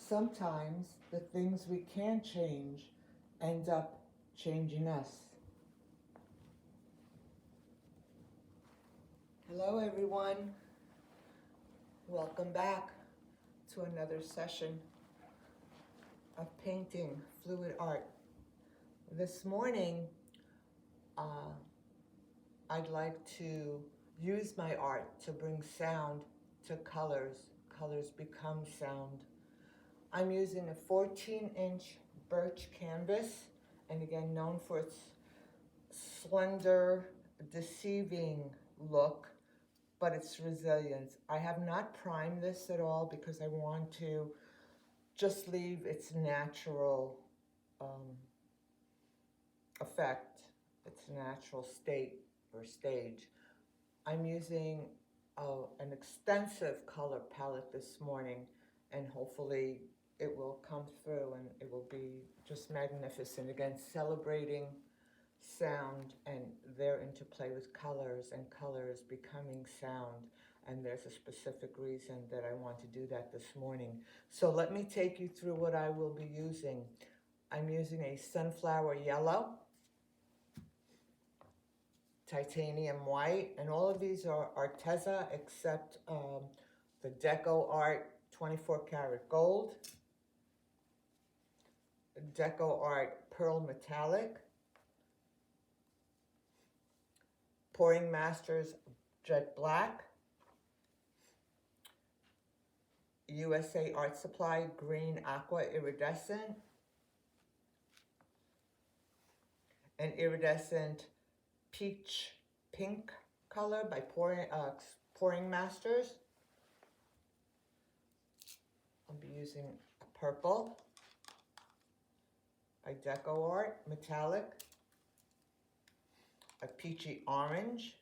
sometimes the things we can change end up changing us. Hello everyone, welcome back to another session of painting fluid art. This morning I'd like to use my art to bring sound to colors. Colors become sound. I'm using a 14-inch birch canvas, and again known for its slender, deceiving look, but its resilience. I have not primed this at all because I want to just leave its natural effect, its natural state or stage. I'm using an extensive color palette this morning, and hopefully it will come through and it will be just magnificent. Again, celebrating sound and their interplay with colors and colors becoming sound. And there's a specific reason that I want to do that this morning. So let me take you through what I will be using. I'm using a sunflower yellow, titanium white, and all of these are Arteza except the Deco Art 24 karat gold, Deco Art pearl metallic, Pouring Masters jet black, USA Art Supply green aqua iridescent, and iridescent peach pink color by Pouring Masters. I'll be using a purple, a Deco Art metallic, a peachy orange.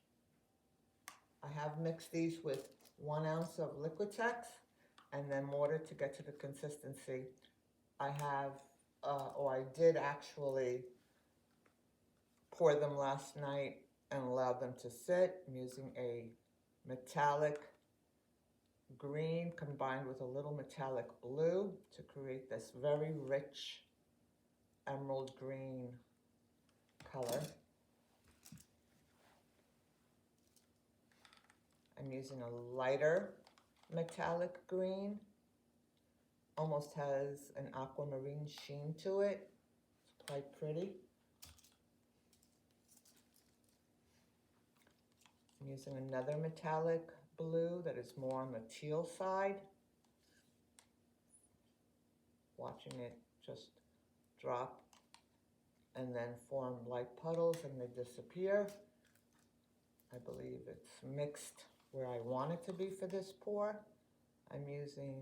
I have mixed these with 1 ounce of Liquitex and then water to get to the consistency. I have, I did actually pour them last night and allow them to sit. I'm using a metallic green combined with a little metallic blue to create this very rich emerald green color. I'm using a lighter metallic green, almost has an aquamarine sheen to it. It's quite pretty. I'm using another metallic blue that is more on the teal side. Watching it just drop and then form light puddles and they disappear. I believe it's mixed where I want it to be for this pour. I'm using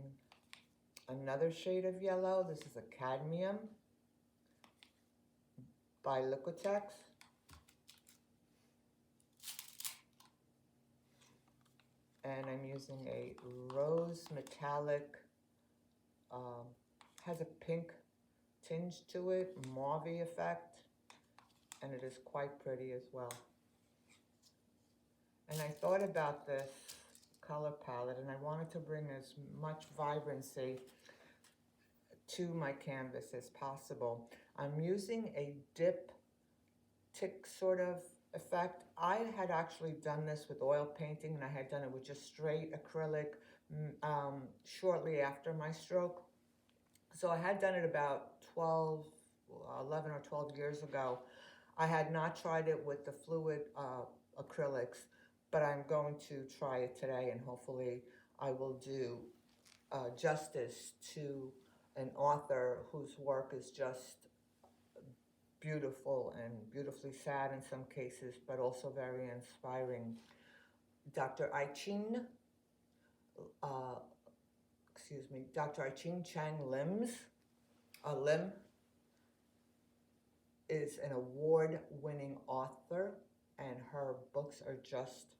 another shade of yellow. This is a Cadmium by Liquitex. And I'm using a rose metallic, has a pink tinge to it, mauve-y effect, and it is quite pretty as well. And I thought about this color palette and I wanted to bring as much vibrancy to my canvas as possible. I'm using a diptych sort of effect. I had actually done this with oil painting and I had done it with just straight acrylic shortly after my stroke. So I had done it about 11 or 12 years ago. I had not tried it with the fluid acrylics, but I'm going to try it today and hopefully I will do justice to an author whose work is just beautiful and beautifully sad in some cases, but also very inspiring. Dr. Ai-Ching Chang Lim is an award-winning author and her books are just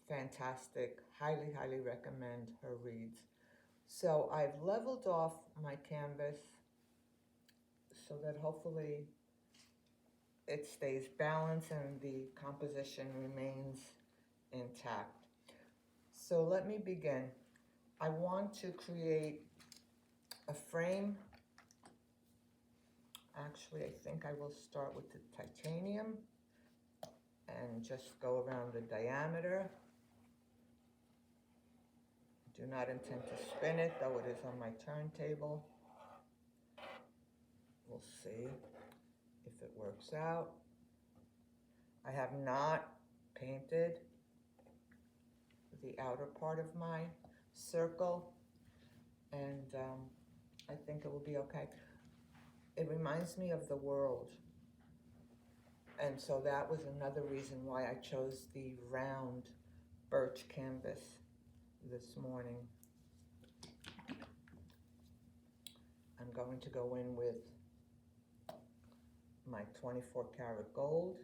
fantastic. Highly, highly recommend her reads. So I've leveled off my canvas so that hopefully it stays balanced and the composition remains intact. So let me begin. I want to create a frame. Actually, I think I will start with the titanium and just go around the diameter. Do not intend to spin it, though it is on my turntable. We'll see if it works out. I have not painted the outer part of my circle, and I think it will be okay. It reminds me of the world, and so that was another reason why I chose the round birch canvas this morning. I'm going to go in with my 24 karat gold.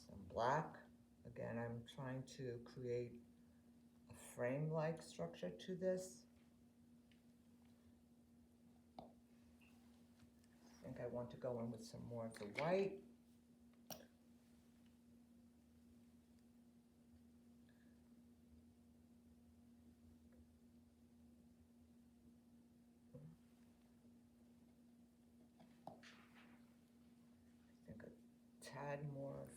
Some black. Again, I'm trying to create a frame-like structure to this. I think I want to go in with some more of the white. I think a tad more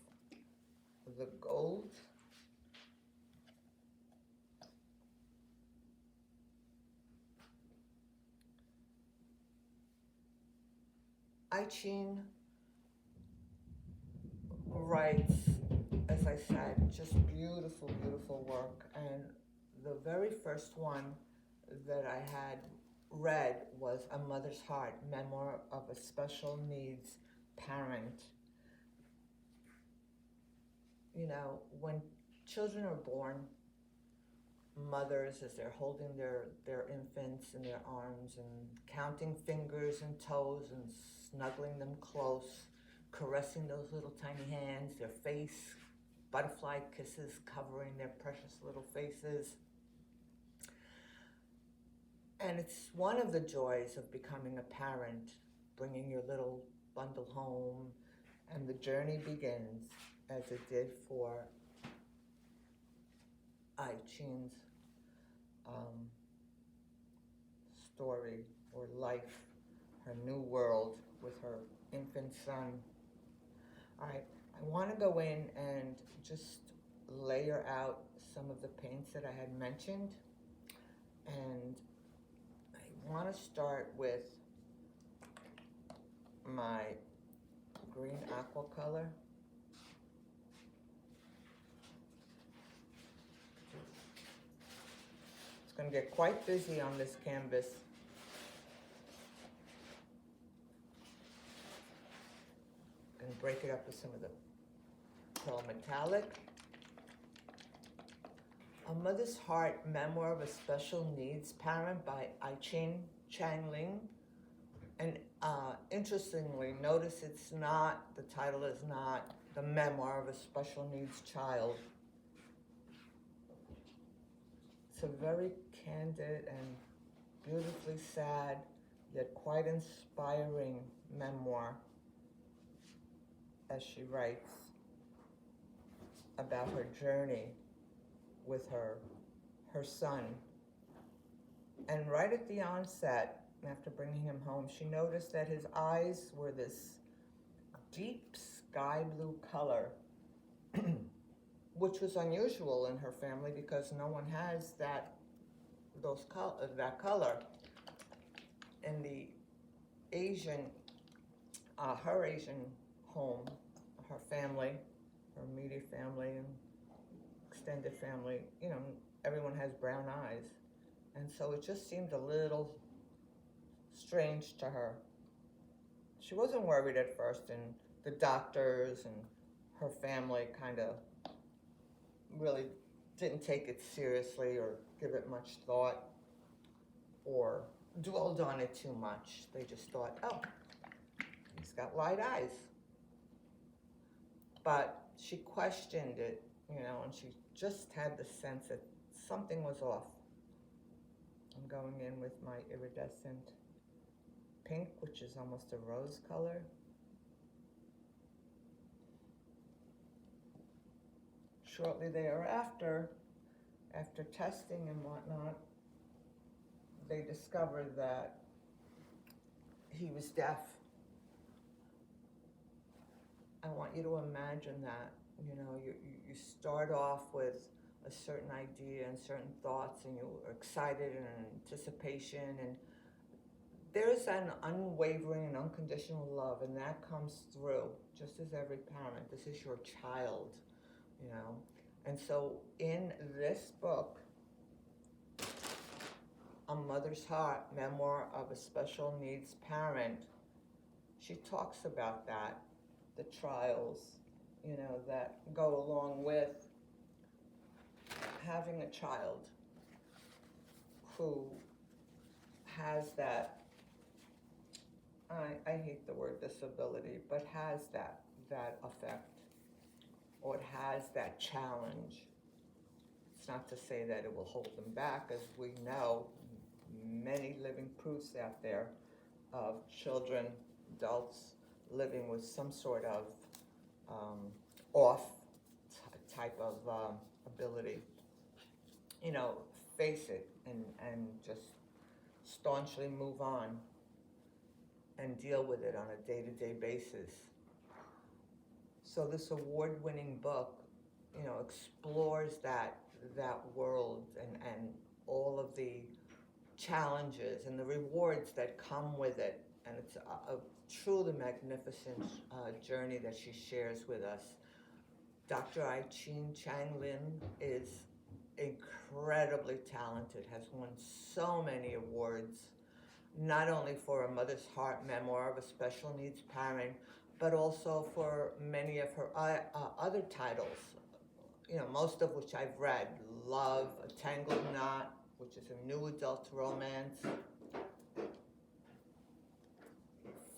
of the gold. Iching writes, as I said, just beautiful, beautiful work. And the very first one that I had read was A Mother's Heart, Memoir of a Special Needs Parent. You know, when children are born, mothers, as they're holding their infants in their arms and counting fingers and toes and snuggling them close, caressing those little tiny hands, their face, butterfly kisses covering their precious little faces. And it's one of the joys of becoming a parent, bringing your little bundle home, and the journey begins, as it did for Iching's story or life, her new world with her infant son. All right, I want to go in and just layer out some of the paints that I had mentioned, and I want to start with my green aqua color. It's going to get quite busy on this canvas. Going to break it up with some of the pearl metallic. A Mother's Heart, Memoir of a Special Needs Parent by Iching Changling. And interestingly, notice it's not, the title is not The Memoir of a Special Needs Child. It's a very candid and beautifully sad, yet quite inspiring memoir as she writes about her journey with her son. And right at the onset, after bringing him home, she noticed that his eyes were this deep sky blue color, which was unusual in her family because no one has that color. In the Asian, her Asian home, her family, her immediate family and extended family, you know, everyone has brown eyes. And so it just seemed a little strange to her. She wasn't worried at first, and the doctors and her family kind of really didn't take it seriously or give it much thought or dwelled on it too much. They just thought, oh, he's got light eyes. But she questioned it, you know, and she just had the sense that something was off. I'm going in with my iridescent pink, which is almost a rose color. shortly thereafter, after testing and whatnot, they discovered that he was deaf. I want you to imagine that. You know, you start off with a certain idea and certain thoughts, and you're excited and anticipation, and there's an unwavering and unconditional love, and that comes through, just as every parent. This is your child, you know. And so in this book, A Mother's Heart, Memoir of a Special Needs Parent, she talks about that, the trials, you know, that go along with having a child who has that, I hate the word disability, but has that effect, or it has that challenge. It's not to say that it will hold them back, as we know, many living proofs out there of children, adults living with some sort of off type of ability. You know, face it and just staunchly move on and deal with it on a day-to-day basis. So this award-winning book, you know, explores that world and all of the challenges and the rewards that come with it. And it's a truly magnificent journey that she shares with us. Dr. I-Ching Chang-Lin is incredibly talented, has won so many awards, not only for A Mother's Heart, Memoir of a Special Needs Parent, but also for many of her other titles, you know, most of which I've read. Love, A Tangled Knot, which is a new adult romance.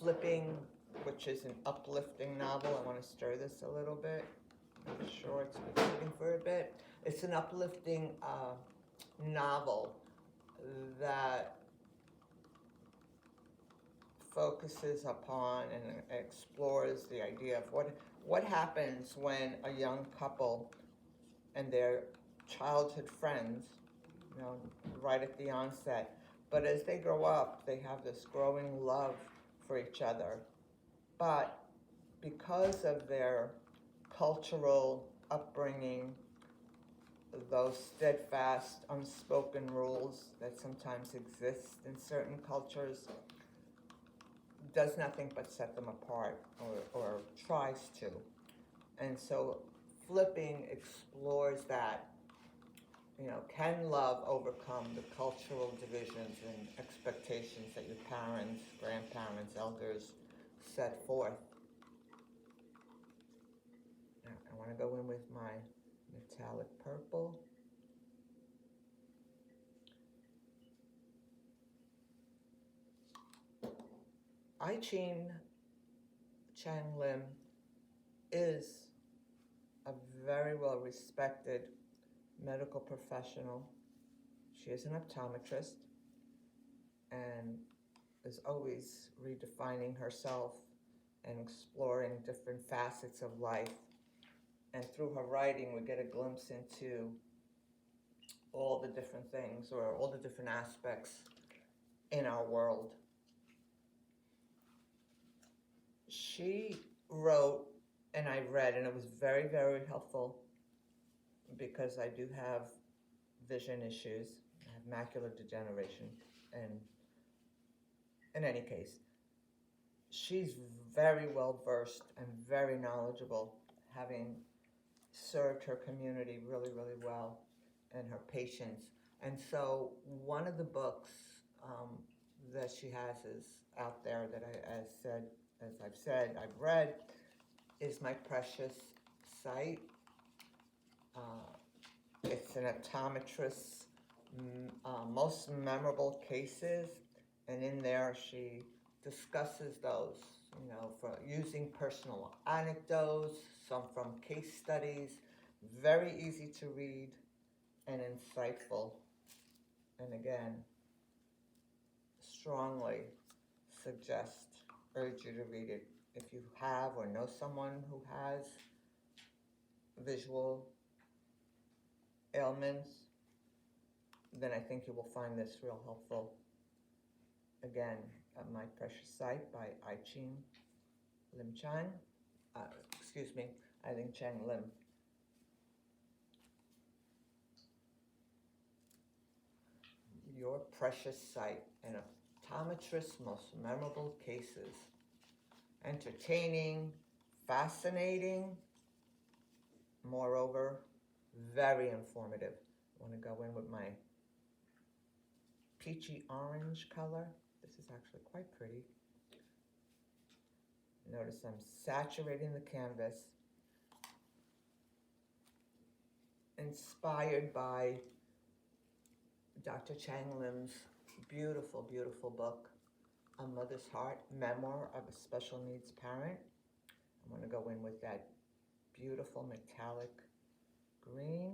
Flipping, which is an uplifting novel. I want to stir this a little bit. I'm sure it's been sitting for a bit. It's an uplifting novel that focuses upon and explores the idea of what happens when a young couple and their childhood friends, you know, right at the onset, but as they grow up, they have this growing love for each other. But because of their cultural upbringing, those steadfast, unspoken rules that sometimes exist in certain cultures, does nothing but set them apart, or tries to. And so Flipping explores that, you know, can love overcome the cultural divisions and expectations that your parents, grandparents, elders set forth? Now, I want to go in with my metallic purple. I-Ching Chang-Lin is a very well-respected medical professional. She is an optometrist and is always redefining herself and exploring different facets of life. And through her writing, we get a glimpse into all the different things, or all the different aspects in our world. She wrote, and I read, and it was very, very helpful, because I do have vision issues. I have macular degeneration. And in any case, she's very well versed and very knowledgeable, having served her community really, really well, and her patients. And so one of the books that she has is out there that I've read, is My Precious Sight. It's an optometrist's most memorable cases, and in there she discusses those, you know, for using personal anecdotes, some from case studies, very easy to read and insightful. And again, strongly urge you to read it. If you have or know someone who has visual ailments, then I think you will find this real helpful. Again, My Precious Sight by I-Ching Lim Chan. Excuse me, I-Ling Chang Lim. Your Precious Sight, an optometrist's most memorable cases. Entertaining, fascinating, moreover, very informative. I want to go in with my peachy orange color. This is actually quite pretty. Notice I'm saturating the canvas. Inspired by Dr. Chang Lim's beautiful, beautiful book, A Mother's Heart, Memoir of a Special Needs Parent. I'm going to go in with that beautiful metallic green.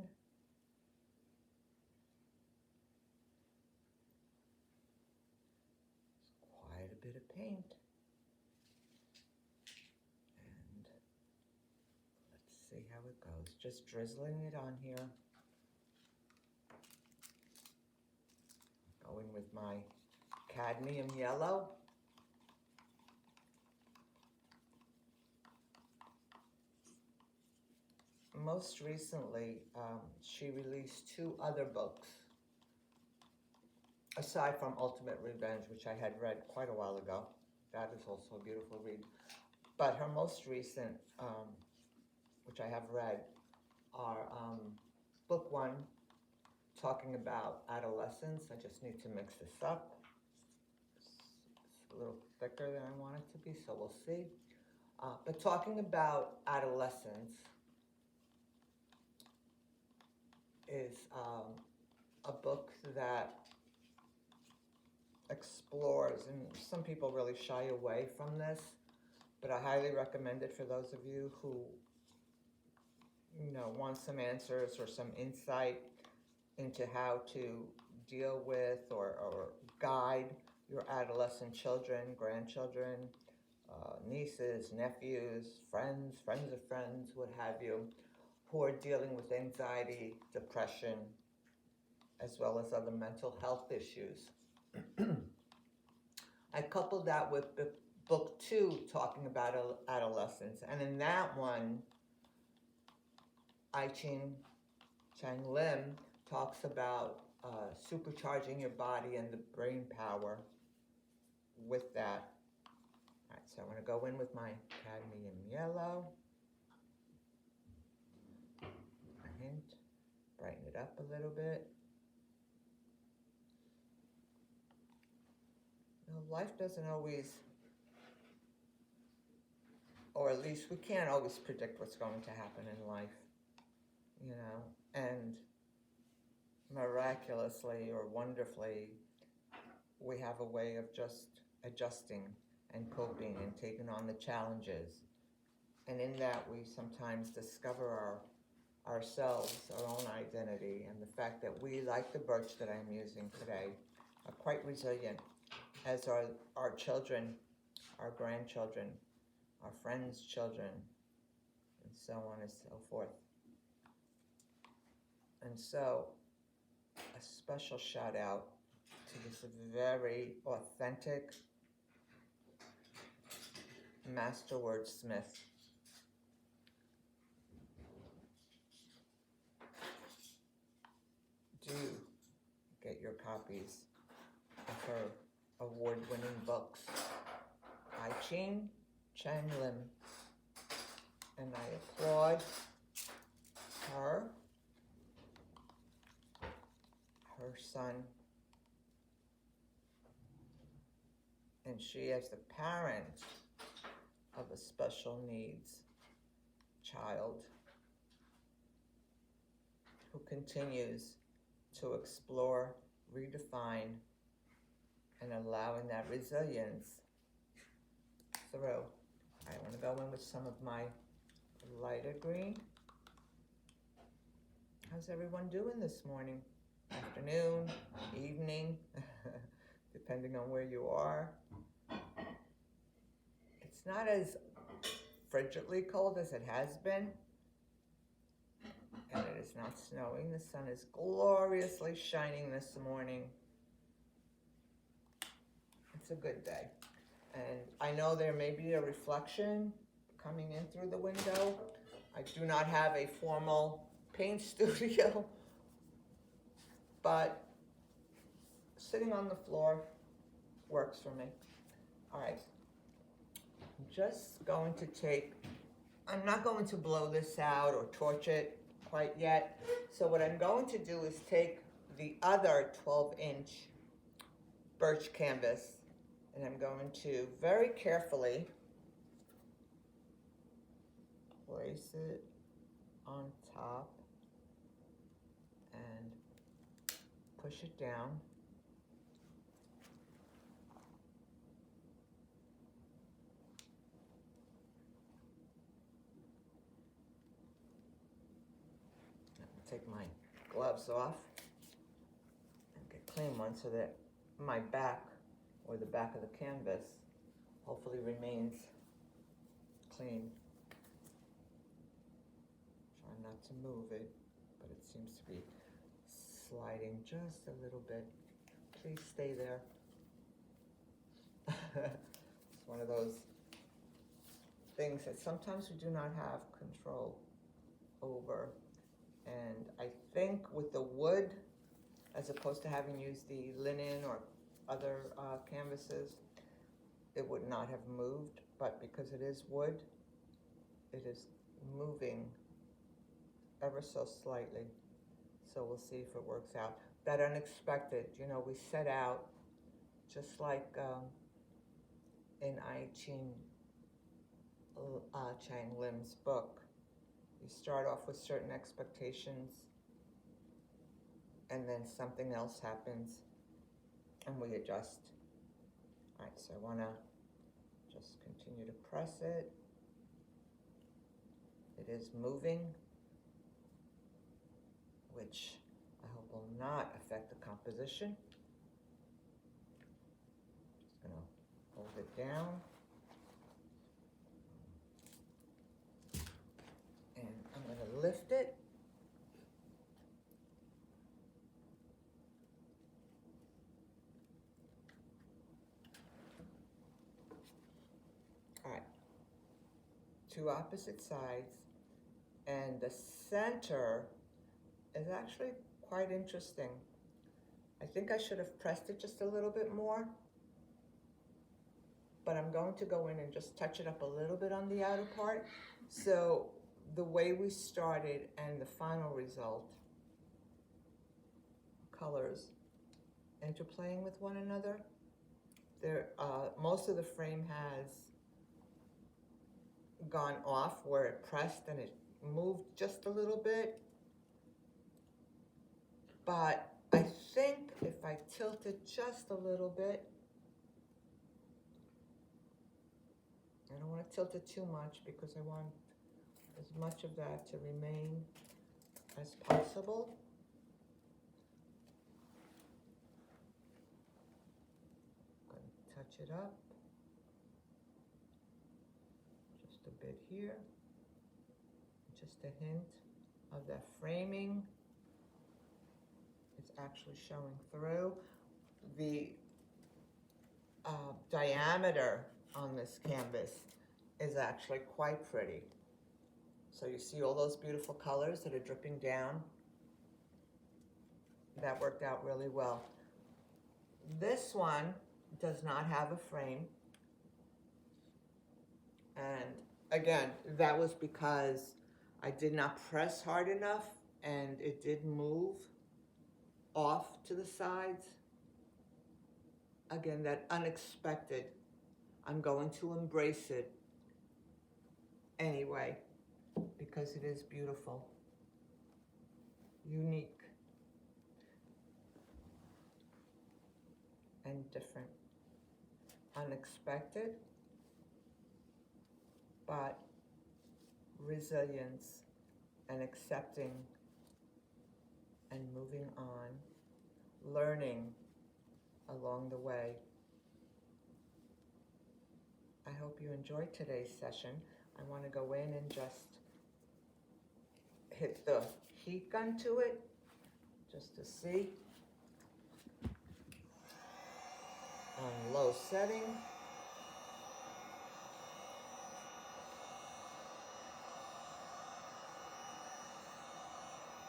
It's quite a bit of paint. And let's see how it goes. Just drizzling it on here. Going with my Cadmium Yellow. Most recently, she released 2 other books, aside from Ultimate Revenge, which I had read quite a while ago. That is also a beautiful read. But her most recent, which I have read, are book 1, talking about adolescence. I just need to mix this up. It's a little thicker than I want it to be, so we'll see. But talking about adolescence is a book that explores, and some people really shy away from this, but I highly recommend it for those of you who, want some answers or some insight into how to deal with or guide your adolescent children, grandchildren, nieces, nephews, friends of friends, what have you, who are dealing with anxiety, depression, as well as other mental health issues. I coupled that with book 2, talking about adolescence, and in that one, I-Ching Chang Lim talks about supercharging your body and the brain power with that. All right, so I'm going to go in with my Cadmium Yellow. A hint. Brighten it up a little bit. Life doesn't always, or at least we can't always predict what's going to happen in life, and miraculously or wonderfully, we have a way of just adjusting and coping and taking on the challenges. And in that, we sometimes discover ourselves, our own identity, and the fact that we, like the birch that I'm using today, are quite resilient, as are our children, our grandchildren, our friends' children, and so on and so forth. And so, a special shout out to this very authentic master wordsmith. Do get your copies of her award-winning books. I-Ching Chang Lim. And I applaud her, her son, and she as the parent of a special needs child who continues to explore, redefine, and allowing that resilience through. I want to go in with some of my lighter green. How's everyone doing this morning? Afternoon, evening, depending on where you are. It's not as frigidly cold as it has been, And it is not snowing. The sun is gloriously shining this morning. It's a good day. And I know there may be a reflection coming in through the window. I do not have a formal paint studio, but sitting on the floor works for me. All right, I'm just going to take, I'm not going to blow this out or torch it quite yet. So what I'm going to do is take the other 12-inch birch canvas, and I'm going to very carefully place it on top and push it down. Take my gloves off and get clean ones so that my back, or the back of the canvas, hopefully remains clean. Try not to move it, but it seems to be sliding just a little bit. Please stay there. It's one of those things that sometimes we do not have control over. And I think with the wood, as opposed to having used the linen or other canvases, it would not have moved. But because it is wood, it is moving ever so slightly. So we'll see if it works out. That unexpected, you know, we set out just like in Chang Lim's book. You start off with certain expectations, and then something else happens, and we adjust. All right, so I want to just continue to press it. It is moving, which I hope will not affect the composition. Just going to hold it down. And I'm going to lift it. All right, two opposite sides, and the center is actually quite interesting. I think I should have pressed it just a little bit more, but I'm going to go in and just touch it up a little bit on the outer part. So the way we started and the final result, colors interplaying with one another. There, most of the frame has gone off where it pressed and it moved just a little bit. But I think if I tilt it just a little bit, I don't want to tilt it too much because I want as much of that to remain as possible. I'm going to touch it up just a bit here, just a hint of that framing. It's actually showing through. The diameter on this canvas is actually quite pretty. So you see all those beautiful colors that are dripping down. That worked out really well. This one does not have a frame. And again, that was because I did not press hard enough and it did move off to the sides. Again, that unexpected. I'm going to embrace it anyway, because it is beautiful, unique, and different. Unexpected, but resilience and accepting and moving on, learning along the way. I hope you enjoyed today's session. I want to go in and just hit the heat gun to it just to see. On low setting.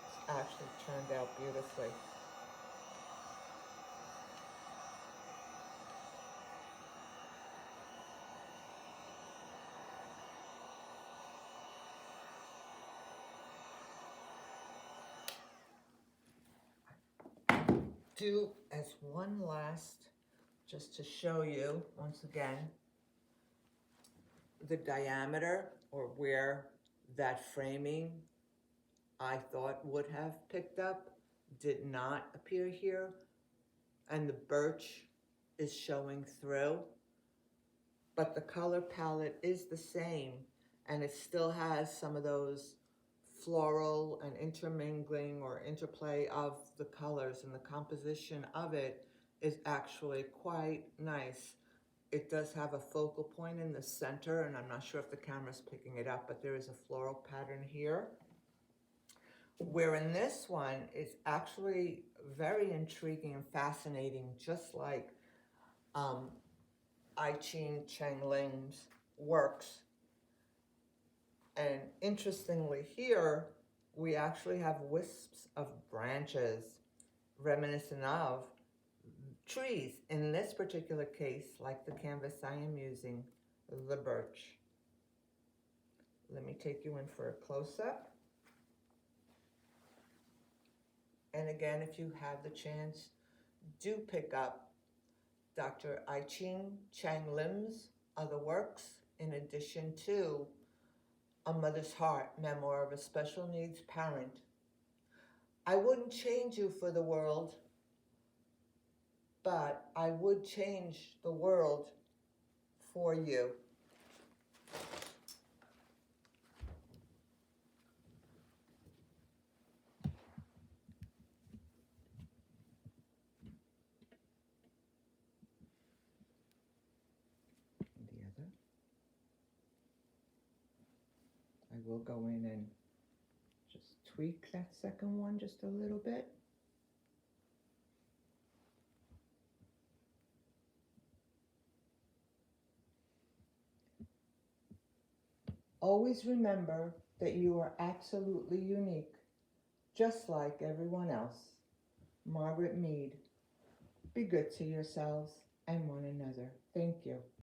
It's actually turned out beautifully. Do as one last, just to show you once again, the diameter or where that framing I thought would have picked up did not appear here, and the birch is showing through, but the color palette is the same, and it still has some of those floral and intermingling or interplay of the colors, and the composition of it is actually quite nice. It does have a focal point in the center, and I'm not sure if the camera's picking it up, but there is a floral pattern here. Where in this one, it's actually very intriguing and fascinating, just like I Ching Cheng Ling's works. And interestingly here, we actually have wisps of branches reminiscent of trees. In this particular case, like the canvas I am using, the birch. Let me take you in for a close-up. And again, if you have the chance, do pick up Dr. I Ching Cheng Lim's other works, in addition to A Mother's Heart, Memoir of a Special Needs Parent. I wouldn't change you for the world, but I would change the world for you. The other. I will go in and just tweak that second one just a little bit. Always remember that you are absolutely unique, just like everyone else. Margaret Mead. Be good to yourselves and one another. Thank you.